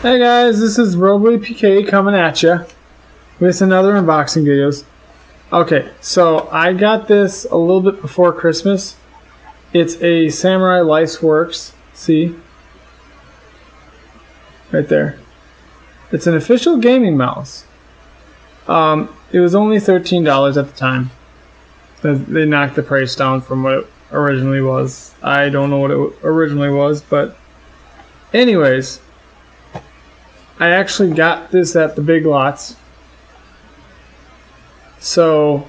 Hey guys, this is Roblepk coming at you with another unboxing videos. Okay, so I got this a little bit before Christmas. It's a Samurai Works. See? Right there. It's an official gaming mouse. It was only $13 at the time. They knocked the price down from what it originally was. I don't know what it originally was, but anyways, I actually got this at the Big Lots. So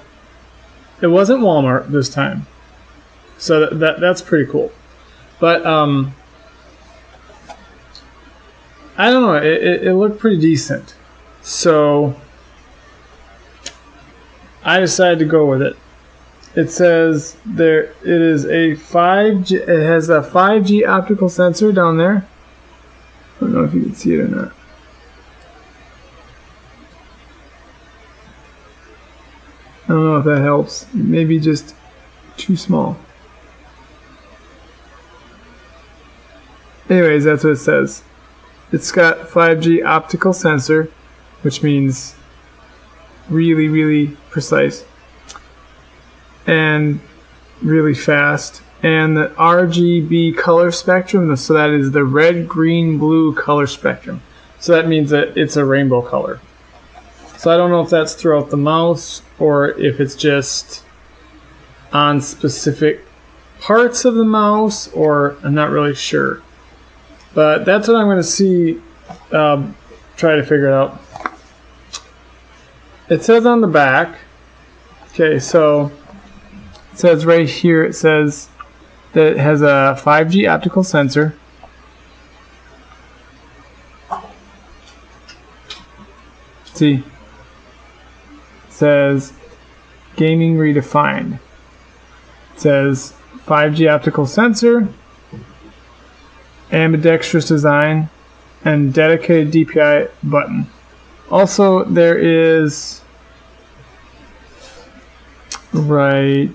it wasn't Walmart this time. So that's pretty cool. But I don't know, it looked pretty decent. So I decided to go with it. It says there it is a 5G, it has a 5G optical sensor down there. I don't know if you can see it or not. I don't know if that helps. Maybe just too small. Anyways, that's what it says. It's got 5G optical sensor, which means really, really precise and really fast. And the RGB color spectrum, so that is the red, green, blue color spectrum. So that means that it's a rainbow color. So I don't know if that's throughout the mouse or if it's just on specific parts of the mouse, or I'm not really sure. But that's what I'm going to see, try to figure it out. It says on the back, okay, so it says right here, it says that it has a 5G optical sensor. See? Says gaming redefined. It says 5G optical sensor, ambidextrous design, and dedicated DPI button. Also, there is right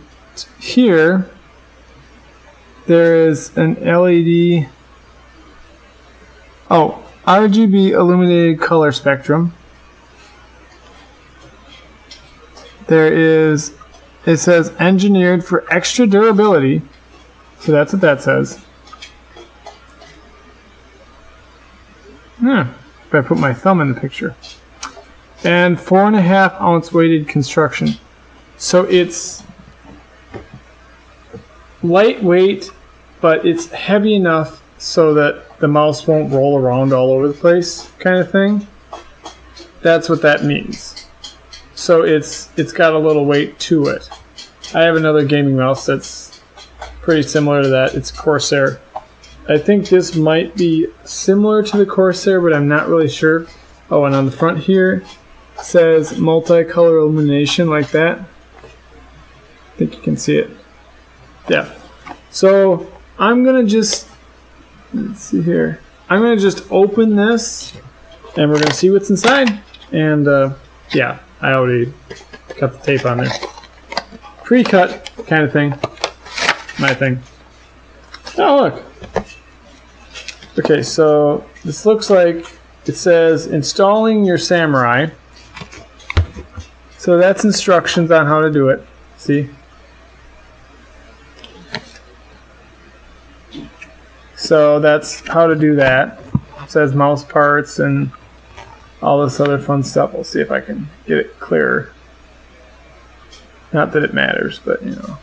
here, there is an LED, RGB illuminated color spectrum. There is, it says engineered for extra durability, so that's what that says. If I put my thumb in the picture. And 4.5 ounce weighted construction. So it's lightweight, but it's heavy enough so that the mouse won't roll around all over the place, kind of thing. That's what that means. So it's got a little weight to it. I have another gaming mouse that's pretty similar to that. It's Corsair. I think this might be similar to the Corsair, but I'm not really sure. Oh, and on the front here it says multicolor illumination, like that. I think you can see it. Yeah. So I'm gonna just, let's see here. I'm gonna just open this and we're gonna see what's inside. And yeah, I already cut the tape on there. Pre-cut kind of thing. My thing. Oh, look. Okay, so this looks like it says installing your Samurai. So that's instructions on how to do it. See? So that's how to do that. It says mouse parts and all this other fun stuff. We'll see if I can get it clearer. Not that it matters, but you know.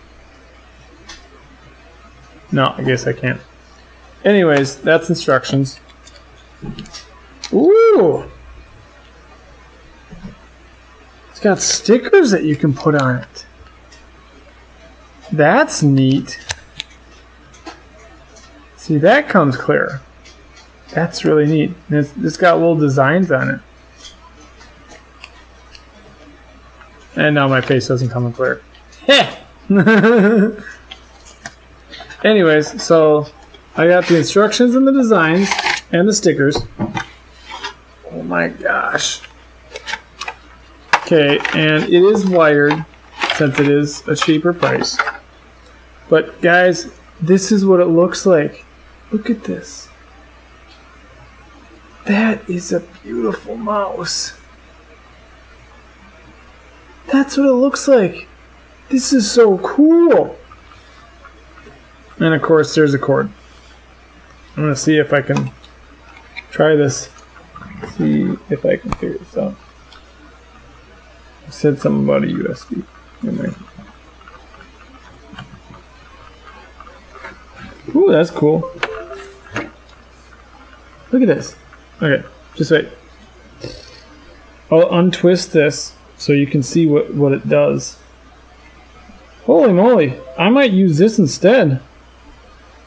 No, I guess I can't. Anyways, that's instructions. Ooh! It's got stickers that you can put on it. That's neat. See, that comes clear. That's really neat. And it's got little designs on it. And now my face doesn't come in clear. Heh! Anyways, so I got the instructions and the designs and the stickers. Oh my gosh. Okay, and it is wired since it is a cheaper price. But guys, this is what it looks like. Look at this. That is a beautiful mouse. That's what it looks like. This is so cool. And of course, there's a cord. I'm going to see if I can try this. See if I can figure this out. I said something about a USB. Anyway. Ooh, that's cool. Look at this. Okay, just wait. I'll untwist this so you can see what it does. Holy moly, I might use this instead.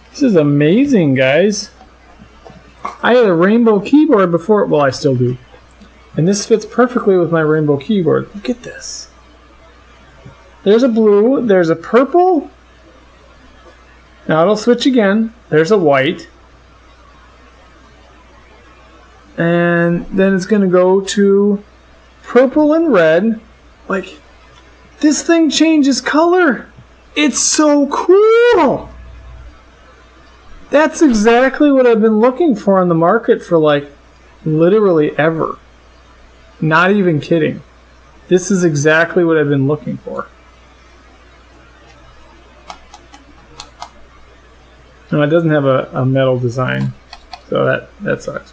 This is amazing, guys. I had a rainbow keyboard before, well, I still do. And this fits perfectly with my rainbow keyboard. Look at this. There's a blue, there's a purple. Now it'll switch again. There's a white. And then it's going to go to purple and red. Like, this thing changes color. It's so cool. That's exactly what I've been looking for on the market for, like, literally ever. Not even kidding. This is exactly what I've been looking for. No, it doesn't have a metal design, so that sucks.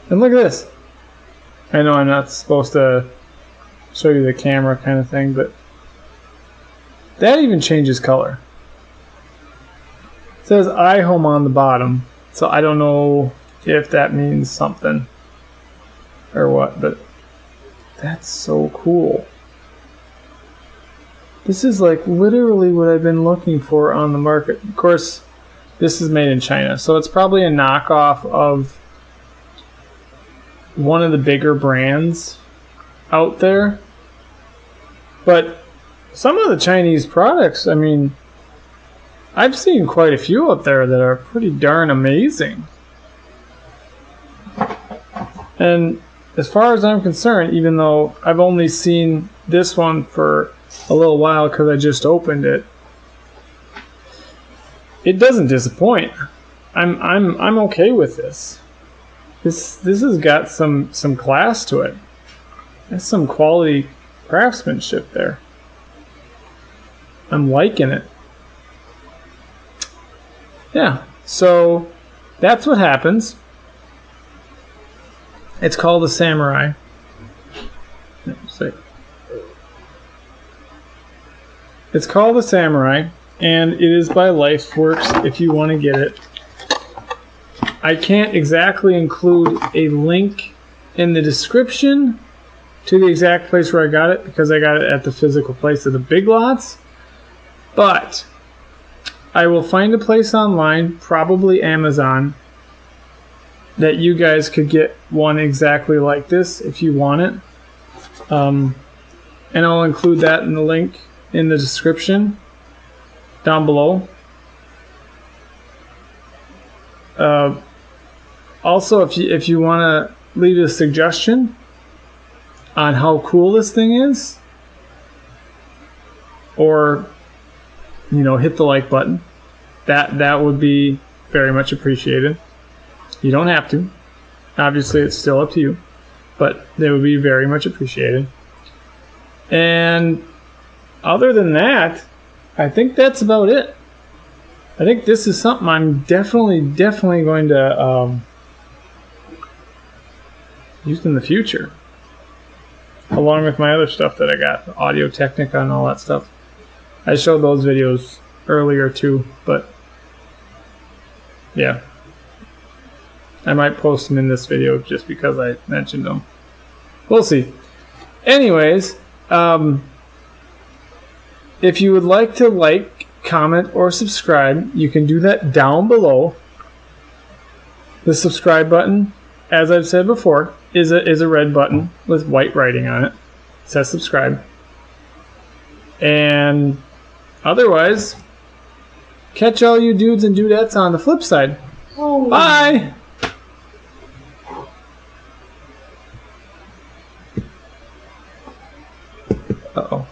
And look at this. I know I'm not supposed to show you the camera kind of thing, but that even changes color. It says iHome on the bottom, so I don't know if that means something or what, but that's so cool. This is like literally what I've been looking for on the market. Of course, this is made in China, so it's probably a knockoff of one of the bigger brands out there. But some of the Chinese products, I mean, I've seen quite a few up there that are pretty darn amazing. And as far as I'm concerned, even though I've only seen this one for a little while because I just opened it, it doesn't disappoint. I'm okay with this. This has got some class to it. There's some quality craftsmanship there. I'm liking it. Yeah, so that's what happens. It's called a Samurai. It's called a Samurai, and it is by LifeWorks if you want to get it. I can't exactly include a link in the description to the exact place where I got it because I got it at the physical place of the Big Lots. But I will find a place online, probably Amazon, that you guys could get one exactly like this if you want it. And I'll include that in the link in the description down below. Also, if you want to leave a suggestion on how cool this thing is, or hit the like button, that would be very much appreciated. You don't have to. Obviously, it's still up to you, but they would be very much appreciated. And other than that, I think that's about it. I think this is something I'm definitely going to use in the future, along with my other stuff that I got, the Audio Technica and all that stuff. I showed those videos earlier too, but yeah, I might post them in this video just because I mentioned them. We'll see. Anyways, if you would like to like, comment, or subscribe, you can do that down below. The subscribe button, as I've said before, is a red button with white writing on it. It says subscribe. And otherwise, catch all you dudes and dudettes on the flip side. Oh. Bye! Uh-oh.